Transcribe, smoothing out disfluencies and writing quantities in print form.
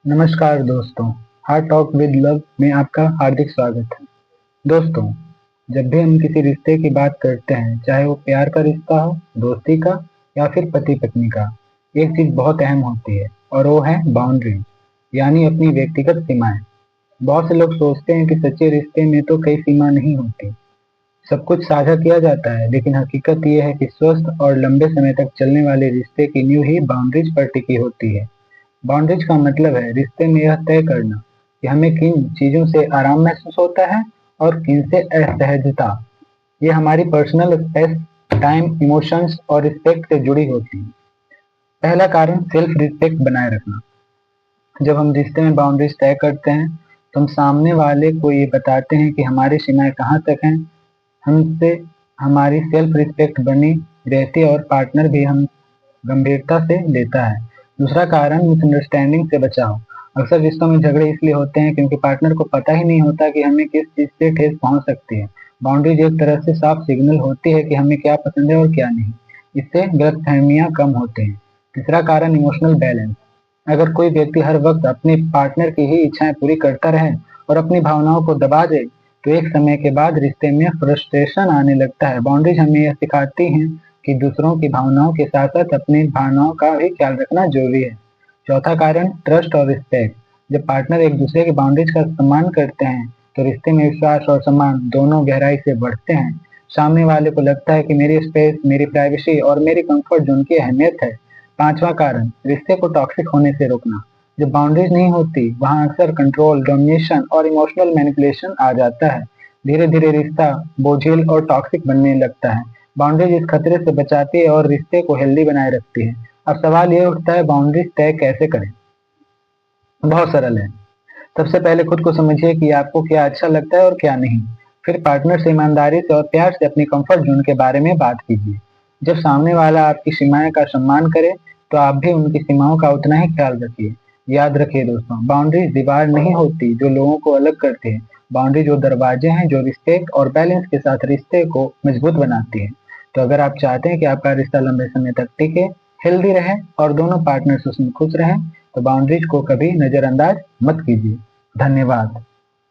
नमस्कार दोस्तों, heart talk with love में आपका हार्दिक स्वागत है। दोस्तों, जब भी हम किसी रिश्ते की बात करते हैं, चाहे वो प्यार का रिश्ता हो, दोस्ती का या फिर पति पत्नी का, एक चीज बहुत अहम होती है और वो है बाउंड्रीज, यानी अपनी व्यक्तिगत सीमाएं। बहुत से लोग सोचते हैं कि सच्चे रिश्ते में तो कई सीमा नहीं होती, सब कुछ साझा किया जाता है, लेकिन हकीकत ये है कि स्वस्थ और लंबे समय तक चलने वाले रिश्ते की नींव ही बाउंड्रीज पर टिकी होती है। बाउंड्रीज का मतलब है रिश्ते में यह तय करना कि हमें किन चीजों से आराम महसूस होता है और किन से असहजता। ये हमारी पर्सनल स्पेस, टाइम, इमोशंस और रिस्पेक्ट से जुड़ी होती है। पहला कारण सेल्फ रिस्पेक्ट बनाए रखना। जब हम रिश्ते में बाउंड्रीज तय करते हैं तो हम सामने वाले को ये बताते हैं कि हमारी सीमाएं कहाँ तक हैं। हमसे हमारी सेल्फ रिस्पेक्ट बनी रहती है और पार्टनर भी हम गंभीरता से लेता है। दूसरा कारण मिसअंडरस्टैंडिंग से बचाव। अक्सर रिश्तों में झगड़े इसलिए होते हैं क्योंकि पार्टनर को पता ही नहीं होता कि हमें किस चीज से ठेस पहुंच सकती है। बाउंड्रीज एक तरह से साफ सिग्नल होती है कि हमें क्या पसंद है और क्या नहीं। इससे गलतफहमियां कम होते हैं। तीसरा कारण इमोशनल बैलेंस। अगर कोई व्यक्ति हर वक्त अपने पार्टनर की ही इच्छाएं पूरी करता रहे और अपनी भावनाओं को दबा दे तो एक समय के बाद रिश्ते में फ्रस्ट्रेशन आने लगता है। बाउंड्रीज हमें यह सिखाती हैं कि दूसरों की भावनाओं के साथ साथ अपनी भावनाओं का भी ख्याल रखना जरूरी है। चौथा कारण ट्रस्ट और रिस्पेक्ट। जब पार्टनर एक दूसरे की बाउंड्रीज का सम्मान करते हैं तो रिश्ते में विश्वास और सम्मान दोनों गहराई से बढ़ते हैं। सामने वाले को लगता है कि मेरी स्पेस, मेरी प्राइवेसी और मेरी कंफर्ट जोन की अहमियत है। पांचवा कारण रिश्ते को टॉक्सिक होने से रोकना। जब बाउंड्रीज नहीं होती वहां अक्सर कंट्रोल, डोमिनेशन और इमोशनल मैनिपुलेशन आ जाता है। धीरे धीरे रिश्ता बोझिल और टॉक्सिक बनने लगता है। बाउंड्रीज इस खतरे से बचाती है और रिश्ते को हेल्दी बनाए रखती है। अब सवाल ये उठता है, बाउंड्रीज तय कैसे करें? बहुत सरल है। सबसे पहले खुद को समझिए कि आपको क्या अच्छा लगता है और क्या नहीं। फिर पार्टनर से ईमानदारी से और प्यार से अपनी कंफर्ट जोन के बारे में बात कीजिए। जब सामने वाला आपकी सीमाएं का सम्मान करे तो आप भी उनकी सीमाओं का उतना ही ख्याल रखिए। याद रखिए दोस्तों, बाउंड्रीज दीवार नहीं होती जो लोगों को अलग करती है। बाउंड्रीज वो दरवाजे हैं जो रिस्पेक्ट और बैलेंस के साथ रिश्ते को मजबूत बनाती है। तो अगर आप चाहते हैं कि आपका रिश्ता लंबे समय तक टिके, हेल्दी रहे और दोनों पार्टनर्स उसमें खुश रहें, तो बाउंड्रीज को कभी नजरअंदाज मत कीजिए। धन्यवाद।